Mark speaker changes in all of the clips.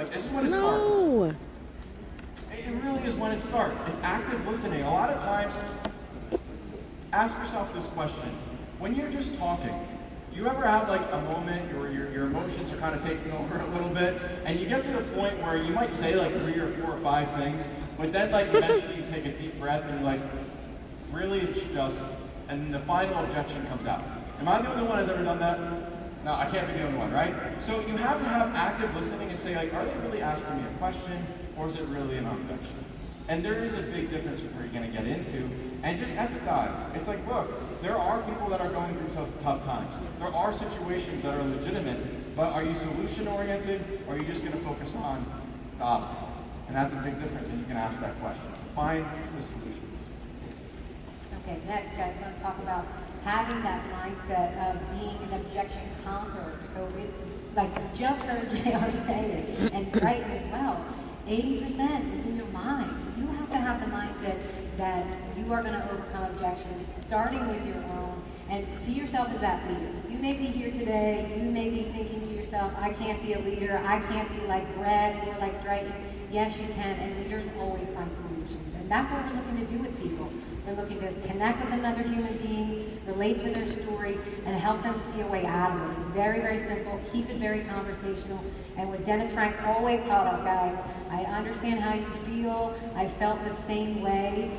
Speaker 1: This is when it starts. It really is when it starts. It's active listening. A lot of times, ask yourself this question. When you're just talking, you ever have like a moment where your emotions are kind of taking over a little bit, and you get to the point where you might say like 3 or 4 or 5 things, but then like eventually you take a deep breath and you're like, really it's just, and the final objection comes out. Am I the only one that's ever done that? No, I can't be the only one, right? So you have to have active listening and say like, are they really asking me a question, or is it really an objection? And there is a big difference where you're going to get into, and just empathize. It's like, look, there are people that are going through tough times. There are situations that are legitimate, but are you solution-oriented, or are you just going to focus on the obstacle? And that's a big difference, and you can ask that question. So find the solutions.
Speaker 2: Okay, next, guys, we're going to talk about having that mindset of being an objection conqueror. So, like you just heard JR say it, and right as well, 80% is in your mind. You have to have the mindset that you are going to overcome objections, starting with your own, and see yourself as that leader. You may be here today, you may be thinking to yourself, I can't be a leader, I can't be like Brett or like Drayton. Yes, you can, and leaders always find solutions. And that's what we're looking to do with people. We're looking to connect with another human being, relate to their story, and help them see a way out of it. It's very, very simple. Keep it very conversational. And what Dennis Franks always taught us, guys, I understand how you feel. I felt the same way.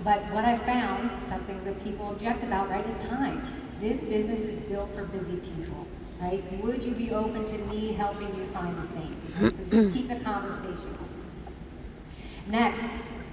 Speaker 2: But what I found, something that people object about, right, is time. This business is built for busy people, right? Would you be open to me helping you find the same? Right? So just keep it conversational. Next,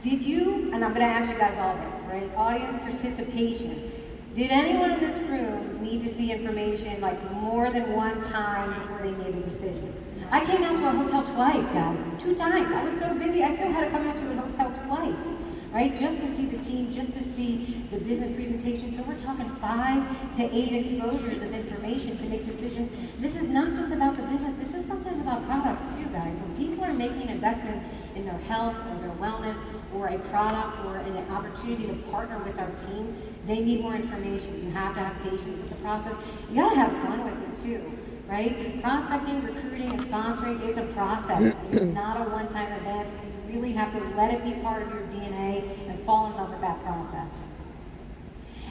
Speaker 2: did you, and I'm going to ask you guys all this, right? Audience participation. Did anyone in this room need to see information like more than one time before they made a decision? I came out to a hotel twice, guys. 2 times. I was so busy, I still had to come out to a hotel twice, right? Just to see the team, just to see the business presentation. So we're talking 5 to 8 exposures of information to make decisions. This is not just about the business. This is sometimes about products too, guys. When people are making investments in their health or their wellness or a product or an opportunity to partner with our team, they need more information. You have to have patience with the process. You gotta have fun with it too, right? Prospecting, recruiting, and sponsoring is a process. It's not a one-time event. You really have to let it be part of your DNA and fall in love with that process.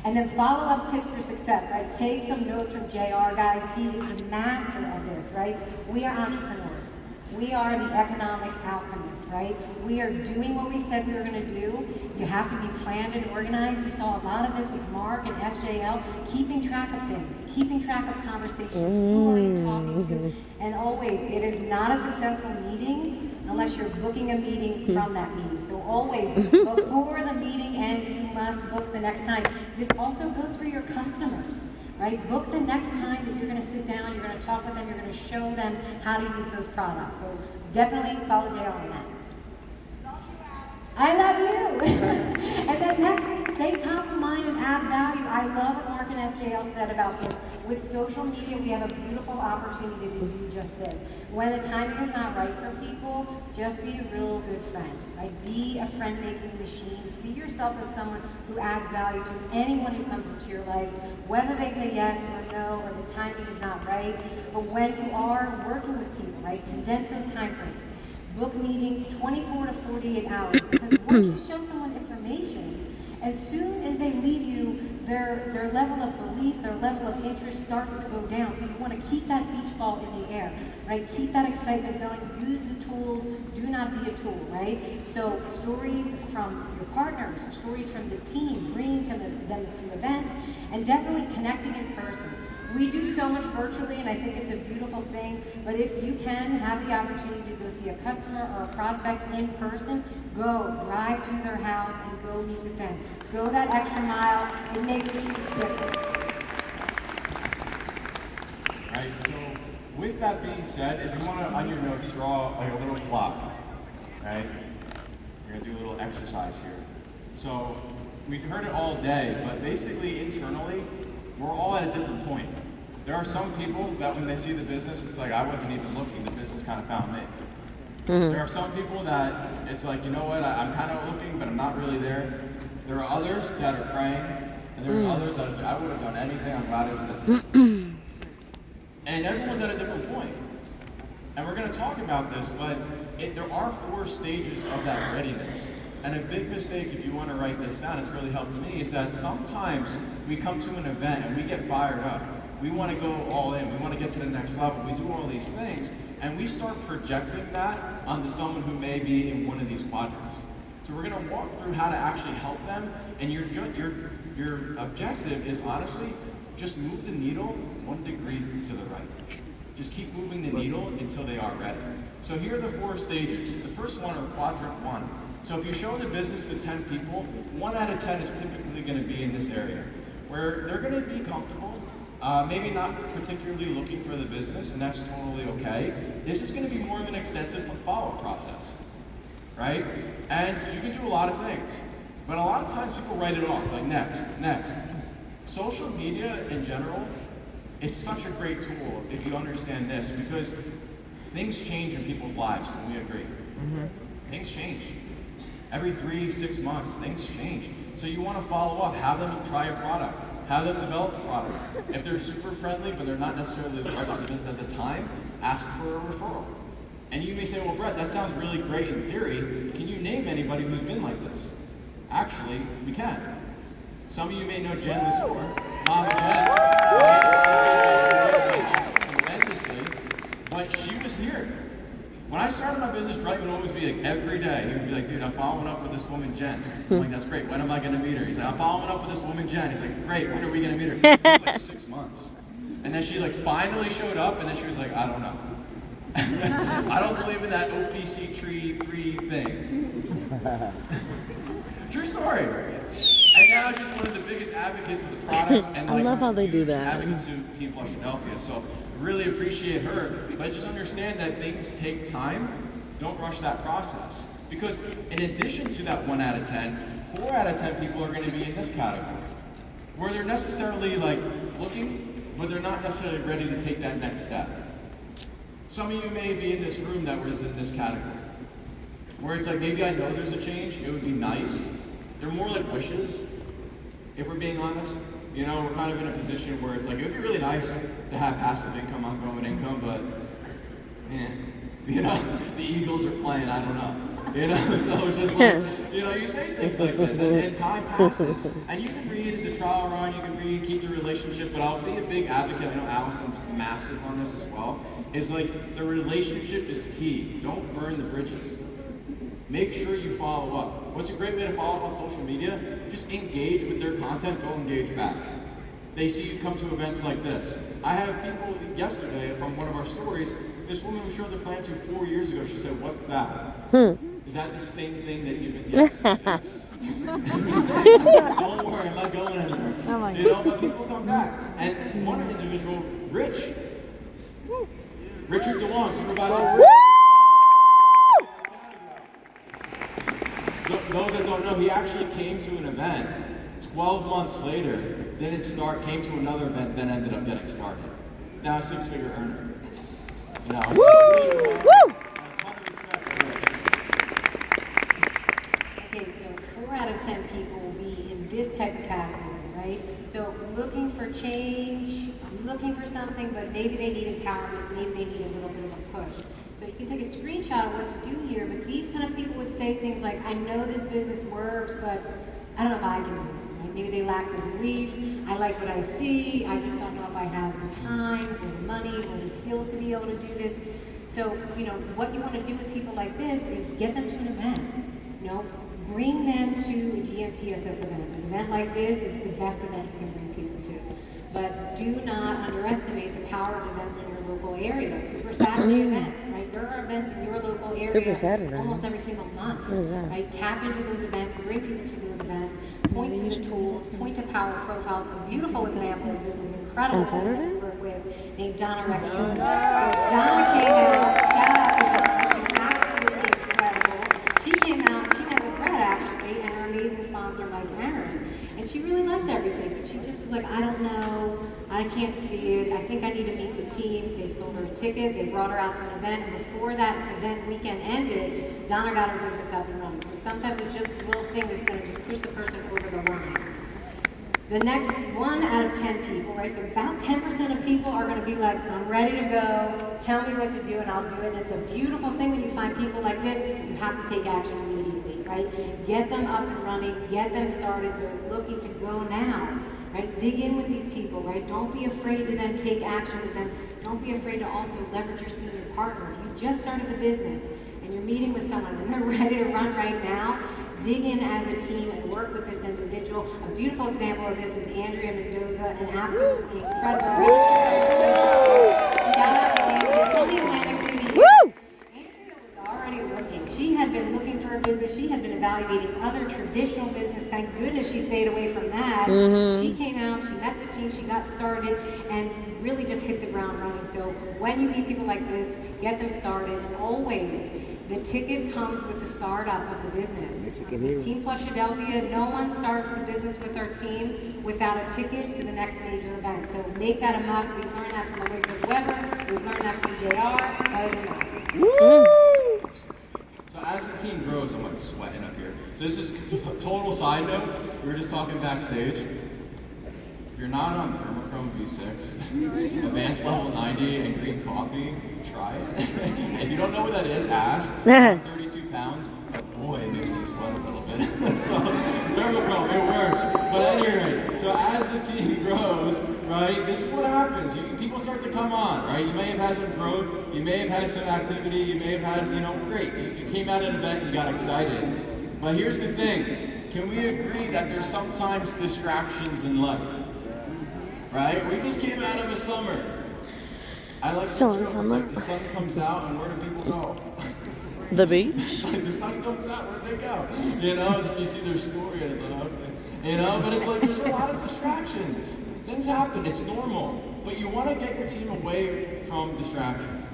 Speaker 2: And then follow-up tips for success, right? Take some notes from JR, guys. He is a master of this, right? We are entrepreneurs. We are the economic alchemists, right? We are doing what we said we were going to do. You have to be planned and organized. You saw a lot of this with Mark and SJL, keeping track of things, keeping track of conversations. Who are you talking to? And always, it is not a successful meeting unless you're booking a meeting from that meeting. So always, before the meeting ends, you must book the next time. This also goes for your customers. Right? Book the next time that you're going to sit down, you're going to talk with them, you're going to show them how to use those products. So definitely follow JR on that. I love you. And then next, stay top of mind and add value. I love what Mark and SJL said about this. With social media, we have a beautiful opportunity to do just this. When the timing is not right for people, just be a real good friend. Right? Be a friend-making machine. See yourself as someone who adds value to anyone who comes into your life, whether they say yes or no, or the timing is not right. But when you are working with people, right, condense those time frames. Book meetings 24 to 48 hours, because once you show someone information, as soon as they leave you, their level of belief, their level of interest starts to go down. So you want to keep that beach ball in the air, right? Keep that excitement going. Use the tools. Do not be a tool, right? So stories from your partners, stories from the team, bringing them to events, and definitely connecting in person. We do so much virtually, and I think it's a beautiful thing, but if you can have the opportunity to go see a customer or a prospect in person, go, drive to their house and go meet with them. Go that extra mile. It makes a huge difference.
Speaker 1: Right, so with that being said, if you want to, on your notes, draw like a little clock, right? You're going to do a little exercise here. So we've heard it all day, but basically internally, we're all at a different point. There are some people that when they see the business, it's like, I wasn't even looking, the business kind of found me. There are some people that it's like, you know what, I'm kind of looking, but I'm not really there. There are others that are praying, and there are others that are saying, I would have done anything, I'm glad it was this. And everyone's at a different point. And we're going to talk about this, but there are 4 stages of that readiness. And a big mistake, if you want to write this down, it's really helped me, is that sometimes we come to an event and we get fired up. We want to go all in. We want to get to the next level. We do all these things, and we start projecting that onto someone who may be in one of these quadrants. So we're going to walk through how to actually help them, and your objective is honestly just move the needle 1 degree to the right. Just keep moving the needle until they are ready. So here are the 4 stages. The first one are quadrant 1. So if you show the business to 10 people, 1 out of 10 is typically going to be in this area, where they're going to be comfortable, maybe not particularly looking for the business, and that's totally okay. This is going to be more of an extensive follow-up process, right? And you can do a lot of things, but a lot of times people write it off, like next. Social media in general is such a great tool if you understand this, because things change in people's lives, and we agree. Things change. Every 3-6 months, things change. So you want to follow up, have them try a product, have them develop a product. If they're super friendly, but they're not necessarily the right for the business at the time, ask for a referral. And you may say, well, Brett, that sounds really great in theory. Can you name anybody who's been like this? Actually, we can. Some of you may know Jen Lesore, Mom Jen, tremendously, but she was here. When I started my business, Dwight would always be like, every day, he would be like, dude, I'm following up with this woman, Jen. I'm like, that's great, when am I gonna meet her? He's like, I'm following up with this woman, Jen. He's like, great, when are we gonna meet her? It was like 6 months. And then she like finally showed up, and then she was like, I don't know. I don't believe in that OPC tree 3 thing. True story. And now she's one of the biggest advocates of the products, and like,
Speaker 3: I love how they do that.
Speaker 1: Advocate to Team Philadelphia. So really appreciate her, but just understand that things take time. Don't rush that process, because in addition to that 1 out of 10, 4 out of 10 people are going to be in this category, where they're necessarily like looking, but they're not necessarily ready to take that next step. Some of you may be in this room that was in this category, where it's like, maybe I know there's a change, it would be nice. They're more like wishes, if we're being honest. You know, we're kind of in a position where it's like, it would be really nice to have passive income, ongoing income, but, you know, the Eagles are playing, I don't know. You know, so it's just like, you know, you say things like this, and time passes, and you can read the trial run, you can read, keep the relationship, but I'll be a big advocate, I know Allison's massive on this as well, is like, the relationship is key. Don't burn the bridges. Make sure you follow up. What's a great way to follow up on social media? Just engage with their content, go engage back. They see you come to events like this. I have people yesterday from one of our stories, this woman we showed the plan to 4 years ago, she said, what's that? Is that the same thing that you've been, yes. Don't worry, I'm not going anywhere.
Speaker 3: Oh my
Speaker 1: you know, but people come back. And one individual, Richard DeLong, supervisor. Those that don't know, he actually came to an event 12 months later, didn't start, came to another event, then ended up getting started. Now a 6-figure earner. You know, so it's really cool. A ton of respect for Rich.
Speaker 2: Okay, so 4 out of 10 people will be in this type of category, right? So looking for change, looking for something, but maybe they need empowerment, maybe they need a little bit of a push. So you can take a screenshot of what to do here, but these kind of people would say things like, I know this business works, but I don't know if I can do it. Right? Maybe they lack the belief, I like what I see, I just don't know if I have the time or the money or the skills to be able to do this. So, you know, what you want to do with people like this is get them to an event. You know, bring them to a GMTSS event. An event like this is the best event you can bring people to. But do not underestimate the power of events in your local area. Super Saturday events, right? There are events in your local area
Speaker 3: Super Saturday.
Speaker 2: almost every single month.
Speaker 3: What is that?
Speaker 2: Right? Tap into those events, bring people to those events, point to the tools, point to power profiles. A beautiful example of this is incredible
Speaker 3: On Saturdays?
Speaker 2: woman we work with named Donna Rexstrom. So Donna came out, shout out to Donna, she's absolutely incredible. She came out, she met with Brett actually, and our amazing sponsor Mike Aaron. And she really loved everything, but she just was like, I don't know, I can't see it, I think I need to meet the team. They sold her a ticket, they brought her out to an event, and before that event weekend ended, Donna got her business up and running. So sometimes it's just a little thing that's gonna just push the person over the line. The next 1 out of 10 people, right? So about 10% of people are going to be like, I'm ready to go. Tell me what to do and I'll do it. And it's a beautiful thing when you find people like this. You have to take action immediately, right? Get them up and running. Get them started. They're looking to go now, right? Dig in with these people, right? Don't be afraid to then take action with them. Don't be afraid to also leverage your senior partner. If you just started the business and you're meeting with someone and they're ready to run right now, dig in as a team and work with this individual. A beautiful example of this is Andrea Mendoza, an absolutely incredible registered. Shout out to Andrea from the Atlantic City. Woo! Andrea was already looking. She had been looking for a business. She had been evaluating other traditional business. Thank goodness she stayed away from that. She came out, she met the team, she got started, and really just hit the ground running. So when you meet people like this, get them started, and always, the ticket comes with the startup of the business. Team Philadelphia, no one starts the business with our team without a ticket to the next major event. So make that a must. We've learned that from Elizabeth Weber. We've learned that from JR. That is a must.
Speaker 1: Woo! So as the team grows, I'm like sweating up here. So this is a total side note. We were just talking backstage. If you're not on Thermochrome V6, Advanced Level 90, and green coffee, try it. If you don't know what that is, ask. 32 pounds. Boy, it makes you sweat a little bit. So, Thermochrome, it works. But anyway, so as the team grows, right, this is what happens. People start to come on, right? You may have had some growth, you may have had some activity, you may have had, great. You came out at an event, you got excited. But here's the thing. Can we agree that there's sometimes distractions in life? Right? We just came out of a summer. I like
Speaker 3: Still in summer.
Speaker 1: Like the sun comes out, and where do people go?
Speaker 3: The beach.
Speaker 1: Like the sun comes out, where'd they go? Then you see their story, and it's like, okay. But it's like there's a lot of distractions. Things happen, it's normal. But you want to get your team away from distractions.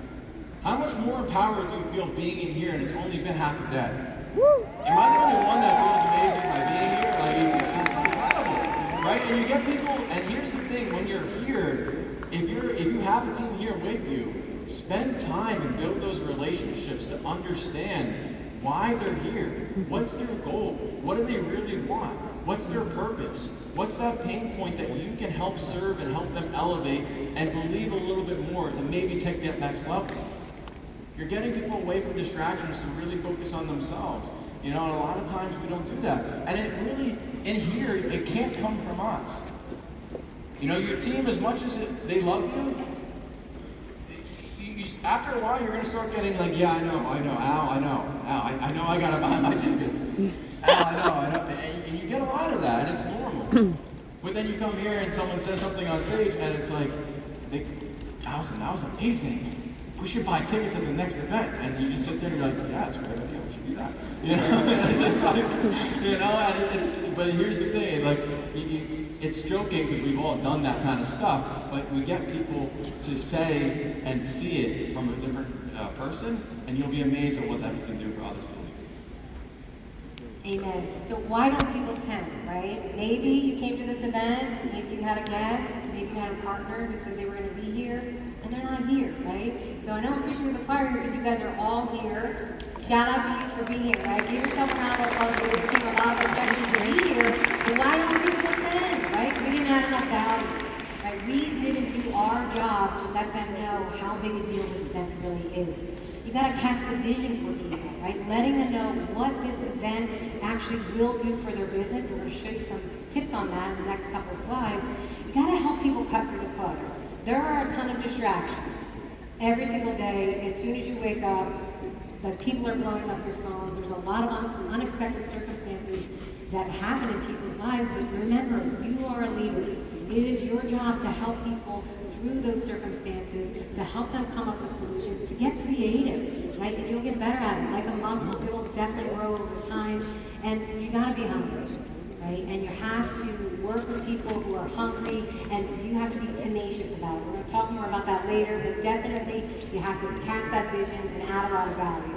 Speaker 1: How much more empowered do you feel being in here, and it's only been half a day? Woo! Am I the only one that feels amazing by being here? Like, it's incredible, right? And you get people, and here's the thing, when you're here, if you have a team here with you, spend time and build those relationships to understand why they're here. What's their goal? What do they really want? What's their purpose? What's that pain point that you can help serve and help them elevate and believe a little bit more to maybe take that next level? You're getting people away from distractions to really focus on themselves. And a lot of times we don't do that. And it really, in here, it can't come from us. Your team, as much as they love you, after a while, you're going to start getting like, yeah, I know, Al, I know I got to buy my tickets. Al, I know. And you get a lot of that, and it's normal. But then you come here and someone says something on stage, and it's like, Allison, that was amazing. We should buy tickets to the next event. And you just sit there and you're like, yeah, it's a great idea, we should do that. It's just like, but here's the thing, like, it's joking because we've all done that kind of stuff, but we get people to say and see it from a different person, and you'll be amazed at what that can do for others.
Speaker 2: Amen. So why don't people attend, right? Maybe you came to this event, maybe you had a guest, maybe you had a partner who said they were going to be here, and they're not here, right? So I know I'm preaching to the choir here because you guys are all here. Shout out to you for being here, right? Give yourself a round of applause. There came a lot of objections to be here. But why don't people attend, right? We didn't add enough value, right? We didn't do our job to let them know how big a deal this event really is. You got to cast the vision for people, right? Letting them know what this event actually will do for their business. We're going to show you some tips on that in the next couple of slides. You got to help people cut through the clutter. There are a ton of distractions. Every single day, as soon as you wake up, the people are blowing up your phone. There's a lot of unexpected circumstances that happen in people's lives. But remember, you are a leader. It is your job to help people through those circumstances, to help them come up with solutions, to get creative, right? And you'll get better at it. Like a muscle, it will definitely grow over time. And you gotta be hungry, right? And you have to work with people who are hungry, and you have to be tenacious about it. We're gonna talk more about that later, but definitely you have to cast that vision and add a lot of value.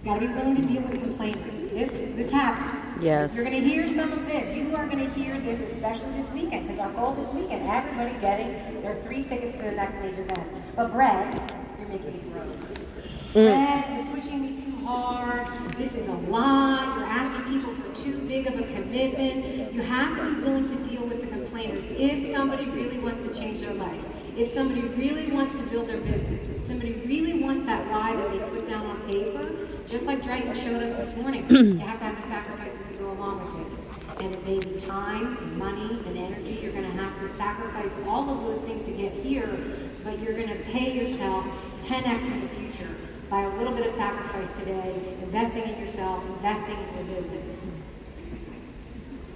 Speaker 2: Got to be willing to deal with complainers. This happens.
Speaker 3: Yes.
Speaker 2: You're going to hear some of this. You are going to hear this, especially this weekend, because our goal this weekend, everybody getting their 3 tickets to the next major event. But Brett, you're making me grow. Brett, you're pushing me too hard. This is a lot. You're asking people people for too big of a commitment. You have to be willing to deal with the complainers. If somebody really wants to change their life, if somebody really wants to build their business, if somebody really wants that why that they put down on paper, just like Drayton showed us this morning, you have to have the sacrifices to go along with it. And it may be time, and money, and energy. You're going to have to sacrifice all of those things to get here, but you're going to pay yourself 10x in the future by a little bit of sacrifice today, investing in yourself, investing in your business.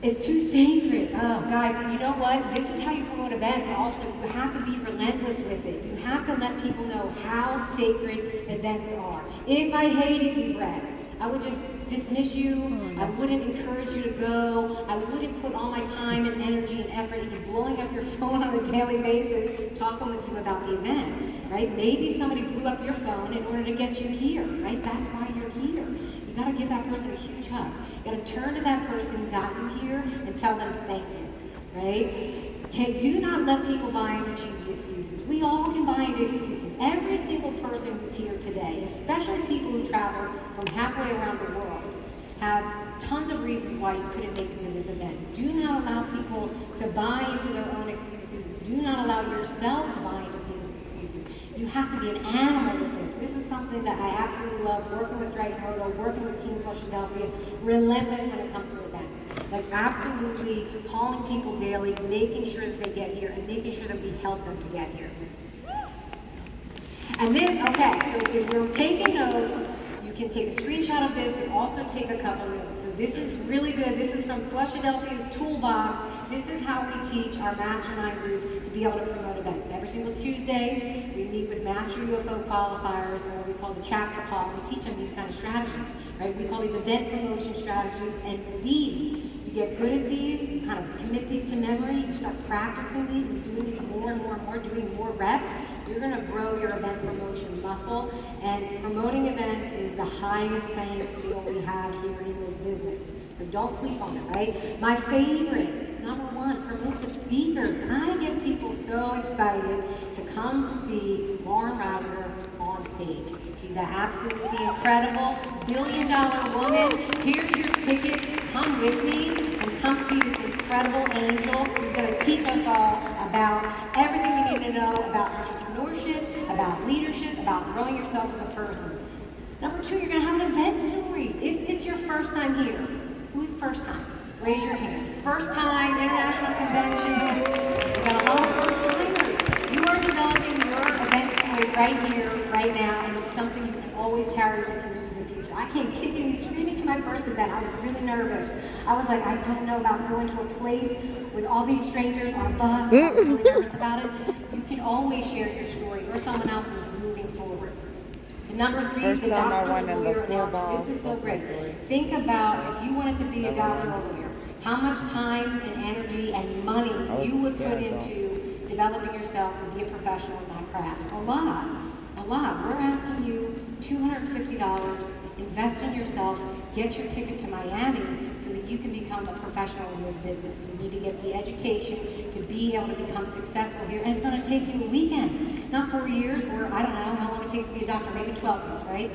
Speaker 2: It's too sacred. Oh, guys, and you know what? This is how you promote events. Also, you have to be relentless with it. You have to let people know how sacred events are. If I hated you, Brett, I would just dismiss you. I wouldn't encourage you to go. I wouldn't put all my time and energy and effort into blowing up your phone on a daily basis, talking with you about the event, right? Maybe somebody blew up your phone in order to get you here, right? That's why you're here. You gotta give that person a huge hug. You gotta turn to that person who got you here and tell them thank you, right? Do not let people buy into cheesy excuses. We all can buy into excuses. Every single person who's here today, especially people who travel from halfway around the world, have tons of reasons why you couldn't make it to this event. Do not allow people to buy into their own excuses. Do not allow yourself to buy into people's excuses. You have to be an animal with this. This is something that I absolutely love, working with Drayton Roto, working with Team Philadelphia, relentless when it comes to events. Like absolutely calling people daily, making sure that they get here, and making sure that we help them to get here. And this, okay, so if you're taking notes, you can take a screenshot of this, but also take a couple notes. So this is really good. This is from Philadelphia's Toolbox. This is how we teach our mastermind group to be able to promote events. Every single Tuesday, we meet with master UFO qualifiers, or what we call the chapter call. We teach them these kind of strategies, right? We call these event promotion strategies, and these, you get good at these, you kind of commit these to memory, you start practicing these and doing these more and more and more, doing more reps, you're going to grow your event promotion muscle. And promoting events is the highest paying skill we have here in this business. So don't sleep on it, right? My favorite, number one, promote the speakers. I get people so excited to come to see Lauren Radiger on stage. She's an absolutely incredible billion-dollar woman. Here's your ticket. Come with me and come see this incredible angel who's going to teach us all about everything we need to know about entrepreneurship, about leadership, about growing yourself as a person. Number two, you're going to have an event story. If it's your first time here, who's first time? Raise your hand. First time, international convention. We've got a lot of first timers. You are developing your event story right here, right now, and it's something you can always carry with you into the future. I came kicking and screaming to my first event. I was really nervous. I was like, I don't know about going to a place with all these strangers on a bus. I was really nervous about it. You can always share your story or someone else is moving forward. And number three,
Speaker 4: First
Speaker 2: the
Speaker 4: time I
Speaker 2: doctor
Speaker 4: won
Speaker 2: or
Speaker 4: in the
Speaker 2: lawyer
Speaker 4: school
Speaker 2: analogy.
Speaker 4: ball.
Speaker 2: This is so great. Think about if you wanted to be a doctor or lawyer, how much time and energy and money you would put into developing yourself to be a professional in that craft. A lot. We're asking you $250, invest in yourself, get your ticket to Miami so that you can become a professional in this business. You need to get the education to be able to become successful here. And it's going to take you a weekend, not 4 years, or I don't know how long it takes to be a doctor, maybe 12 years, right?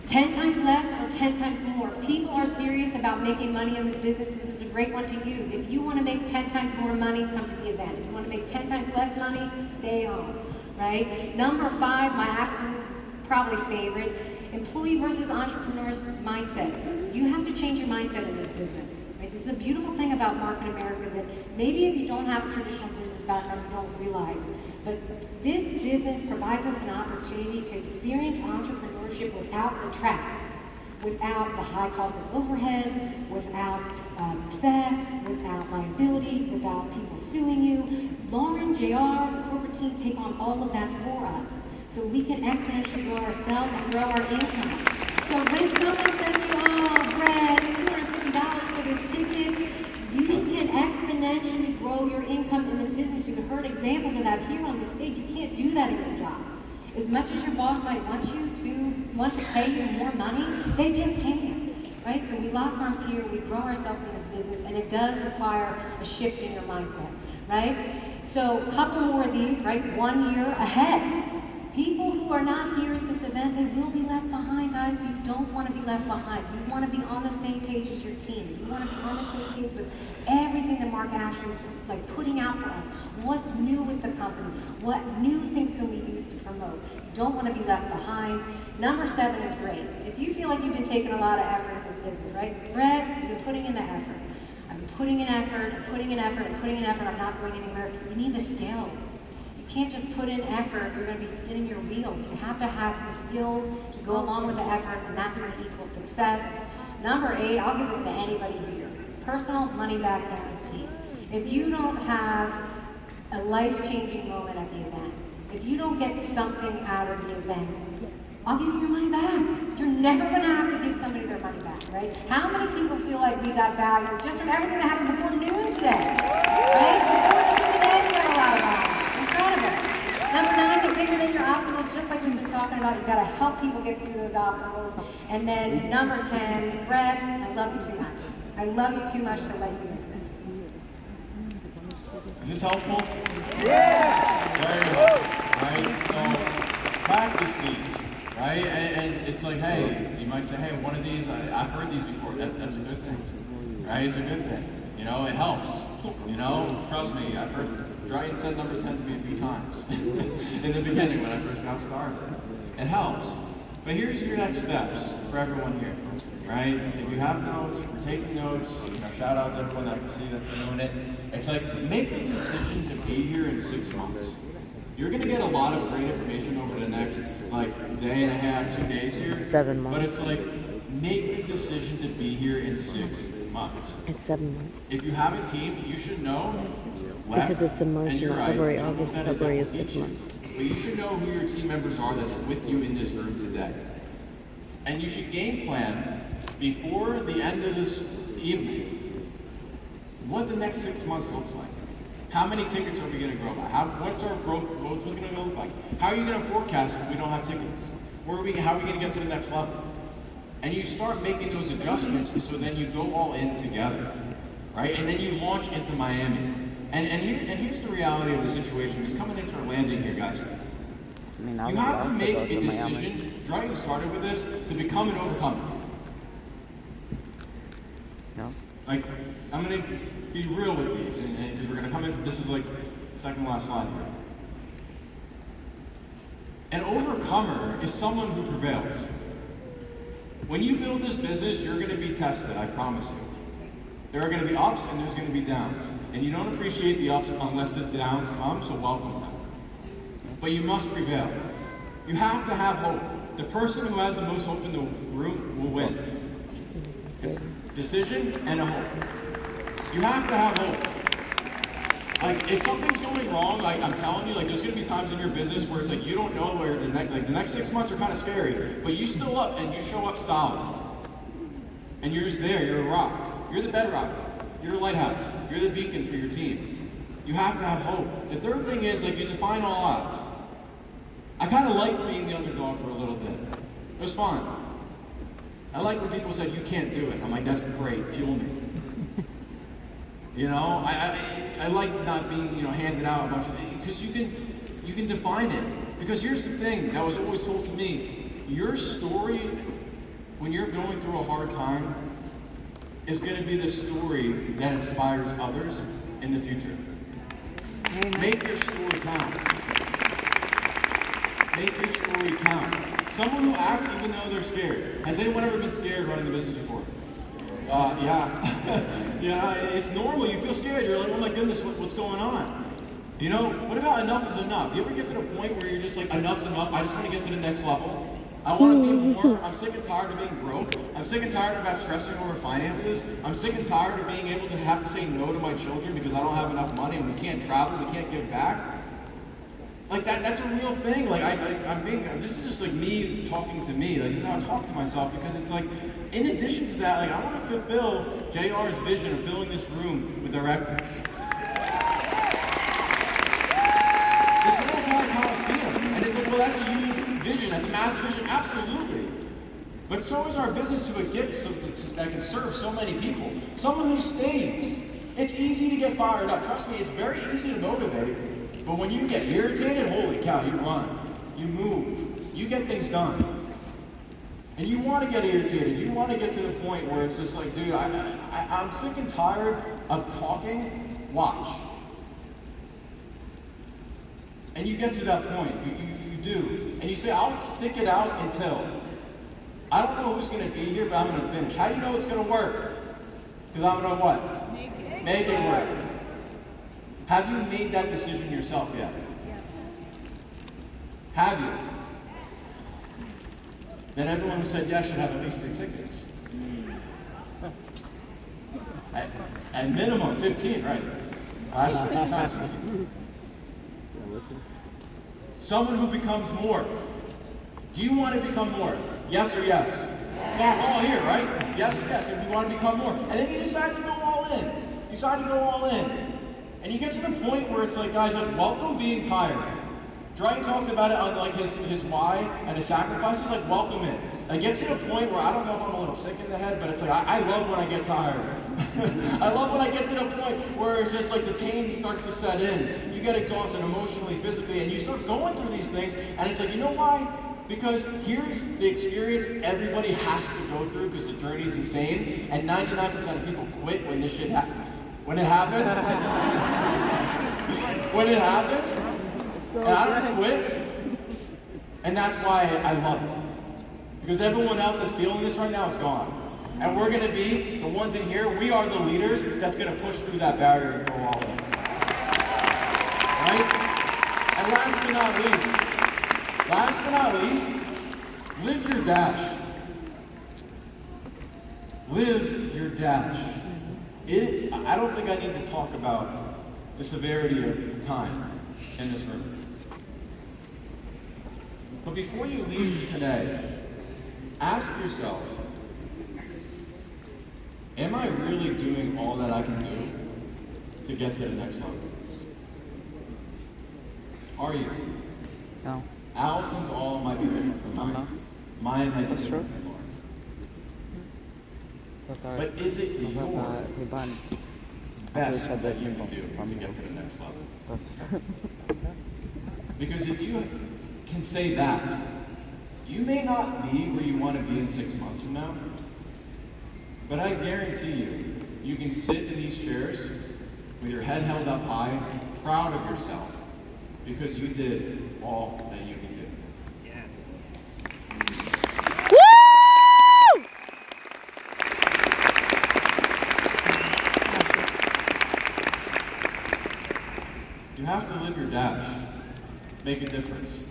Speaker 2: 10 times less or 10 times more. People are serious about making money in this business. This is a great one to use. If you want to make 10 times more money, come to the event. If you want to make 10 times less money, stay home, right? Number five, my absolute probably favorite, employee versus entrepreneur's mindset. You have to change your mindset in this business. Right? This is a beautiful thing about Market America that maybe if you don't have a traditional business background, you don't realize. But this business provides us an opportunity to experience entrepreneurship without the trap, without the high cost of overhead, without theft, without liability, without people suing you. Lauren, JR, the corporate team take on all of that for us, so we can exponentially grow ourselves and grow our income. So when someone says to you, oh, Brad, $250 for this ticket, you can exponentially grow your income in this business. You've heard examples of that here on the stage. You can't do that in your job. As much as your boss might want to pay you more money, they just can't, right? So we lock arms here, we grow ourselves in this business, and it does require a shift in your mindset, right? So a couple more of these, right? 1 year ahead. People who are not here at this event, they will be left behind, guys. realize you don't want to be left behind. You want to be on the same page as your team. You want to be on the same page with everything that Mark Ashley's like putting out for us. What's new with the company? What new things can we use to promote? You don't want to be left behind. Number 7 is great. If you feel like you've been taking a lot of effort in this business, right? Brett, you've been putting in the effort. I've been putting in effort, I'm putting in effort, I'm putting in effort, I'm not going anywhere. You need the skills. You can't just put in effort, you're going to be spinning your wheels. You have to have the skills to go along with the effort, and that's going to equal success. Number 8, I'll give this to anybody here. Personal money back guarantee. If you don't have a life-changing moment at the event, if you don't get something out of the event, I'll give you your money back. You're never going to have to give somebody their money back, right? How many people feel like we got value just from everything that happened before noon today? Right? Before noon today, we got a lot of value. Incredible. Number 9, get bigger than your obstacles, just like we've been talking about. You've got to help people get through those obstacles. And then number 10, Brett, I love you too much. I love you too much to let you miss this.
Speaker 1: Is this helpful? Yeah! Very good. Right? So, practice these. Right? And it's like, hey, you might say, hey, one of these, I've heard these before. That's a good thing. Right? It's a good thing. You know, it helps. You know, trust me, I've heard Dryden said number 10 to me a few times in the beginning when I first got started. It helps. But here's your next steps for everyone here. Right? If you have notes, if you're taking notes, shout out to everyone that I can see that's doing it. It's like, make the decision to be here in 6 months. You're going to get a lot of great information over the next, day and a half, 2 days here.
Speaker 3: 7 months.
Speaker 1: But it's like, make the decision to be here in 6 months.
Speaker 3: It's 7 months.
Speaker 1: If you have a team, you should know left
Speaker 3: Because it's a March
Speaker 1: and
Speaker 3: and
Speaker 1: you're right.
Speaker 3: February,
Speaker 1: I don't know
Speaker 3: August,
Speaker 1: if that
Speaker 3: February is
Speaker 1: will
Speaker 3: 6
Speaker 1: teach you.
Speaker 3: months.
Speaker 1: But you should know who your team members are that's with you in this room today. And you should game plan before the end of this evening what the next 6 months looks like. How many tickets are we going to grow by? What's our growth? What's it going to look like? How are you going to forecast if we don't have tickets? How are we going to get to the next level? And you start making those adjustments so then you go all in together, right? And then you launch into Miami. And here's the reality of the situation. Just coming in for a landing here, guys. You have to make a decision, Dryden started with this, to become an overcomer.
Speaker 3: No.
Speaker 1: I'm going to be real with these, and because we're going to come in, this is second to last slide here. An overcomer is someone who prevails. When you build this business, you're going to be tested, I promise you. There are going to be ups and there's going to be downs. And you don't appreciate the ups unless the downs come, so welcome them. But you must prevail. You have to have hope. The person who has the most hope in the room will win. It's decision and a hope. You have to have hope. If something's going wrong, I'm telling you, there's going to be times in your business where it's you don't know where the next 6 months are kind of scary, but you still up and you show up solid. And you're just there, you're a rock. You're the bedrock. You're the lighthouse. You're the beacon for your team. You have to have hope. The third thing is, you define all odds. I kind of liked being the underdog for a little bit. It was fun. I like when people said, you can't do it. I'm like, that's great, fuel me. I like not being, handed out a bunch of things, because you can define it. Because here's the thing that was always told to me, your story, when you're going through a hard time, is going to be the story that inspires others in the future. Make your story count. Make your story count. Someone who acts even though they're scared. Has anyone ever been scared running the business before? Yeah. Yeah, it's normal. You feel scared. You're like, oh my goodness, what's going on? What about enough is enough? You ever get to the point where you're just like, enough's enough, I just want to get to the next level? I want to be more. I'm sick and tired of being broke. I'm sick and tired about stressing over finances. I'm sick and tired of being able to have to say no to my children because I don't have enough money and we can't travel, we can't give back. That's a real thing. This is just me talking to me. This is how I talk to myself, because it's in addition to that, I want to fulfill JR's vision of filling this room with directors. This whole entire Coliseum. And it's well, that's a huge vision. That's a massive vision. Absolutely. But so is our business to a gift that can serve so many people. Someone who stays. It's easy to get fired up. Trust me, it's very easy to motivate. But when you get irritated, holy cow, you run. You move. You get things done. And you want to get irritated. You want to get to the point where it's just like, dude, I'm sick and tired of talking. Watch. And you get to that point. You do. And you say, I'll stick it out until. I don't know who's going to be here, but I'm going to finish. How do you know it's going to work? Because I'm going to what? Make it work. Have you made that decision yourself yet? Yes. Have you? Then everyone who said yes should have at least 3 tickets. At minimum 15, right? Last 15 times 15. Someone who becomes more. Do you want to become more? Yes or yes?
Speaker 2: Yes.
Speaker 1: All here, right? Yes or yes. If you want to become more. And then you decide to go all in. You decide to go all in. And you get to the point where it's like, guys, like, welcome being tired. Dryden talked about it on like his why and his sacrifices, like welcome it. I get to the point where I don't know if I'm a little sick in the head, but it's like I love when I get tired. I love when I get to the point where it's just like the pain starts to set in. You get exhausted emotionally, physically, and you start going through these things, and it's like, you know why? Because here's the experience everybody has to go through because the journey's the same, and 99% of people quit when this shit happens. When it happens, when it happens, and I don't quit, and that's why I love it. Because everyone else that's feeling this right now is gone. And we're going to be, the ones in here, we are the leaders that's going to push through that barrier and go all in. Right? And last but not least, live your dash. Live your dash. I don't think I need to talk about the severity of time in this room. But before you leave today, ask yourself, am I really doing all that I can do to get to the next level? Are you?
Speaker 3: No.
Speaker 1: Allison's all might be different from mine. Mine might be different from Lauren's. But is it your best that you can do to get to the next level? Because if you can say that, you may not be where you want to be in 6 months from now, but I guarantee you, you can sit in these chairs with your head held up high, proud of yourself, because you did all that you can do.
Speaker 3: Woo!
Speaker 1: You have to live your dash, make a difference.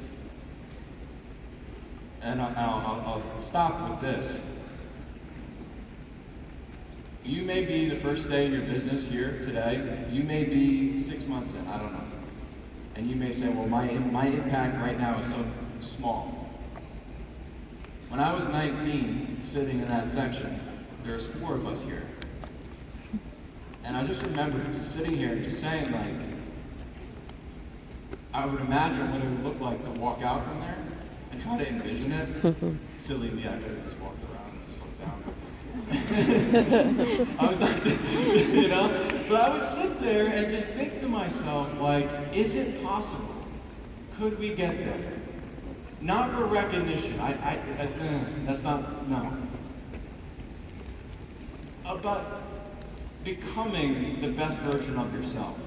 Speaker 1: And I'll stop with this. You may be the first day in your business here today. You may be 6 months in, I don't know. And you may say, well, my impact right now is so small. When I was 19, sitting in that section, there's 4 of us here. And I just remember just sitting here and just saying, like, I would imagine what it would look like to walk out from there and try to envision it. Silly me, I could have just walked around and just looked down. I was not, you know? But I would sit there and just think to myself, like, is it possible? Could we get there? Not for recognition. That's not, no. But becoming the best version of yourself.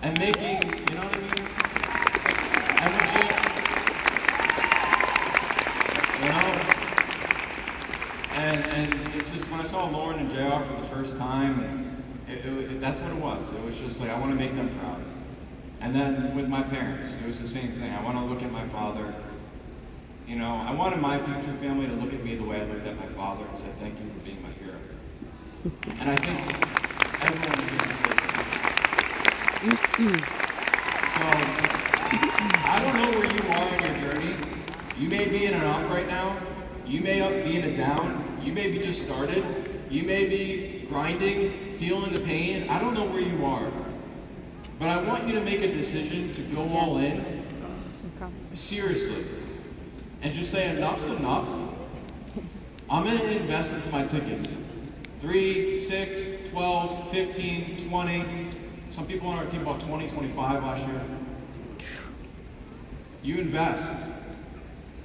Speaker 1: And making, you know what I mean? And legit, you know? And it's just, when I saw Lauren and JR for the first time, that's what it was. It was just like, I want to make them proud. And then with my parents, it was the same thing. I want to look at my father. You know, I wanted my future family to look at me the way I looked at my father and say, thank you for being my hero. And I think everyone is doing the same. So, I don't know where you are in your journey. You may be in an up right now. You may be in a down. You may be just started. You may be grinding, feeling the pain. I don't know where you are. But I want you to make a decision to go all in, seriously, and just say enough's enough. I'm going to invest into my tickets. 3, 6, 12, 15, 20. Some people on our team bought 20, 25 last year. You invest.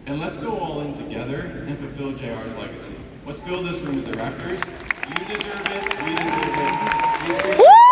Speaker 1: And let's go all in together and fulfill JR's legacy. Let's fill this room with directors. You deserve it. We deserve it. We appreciate it.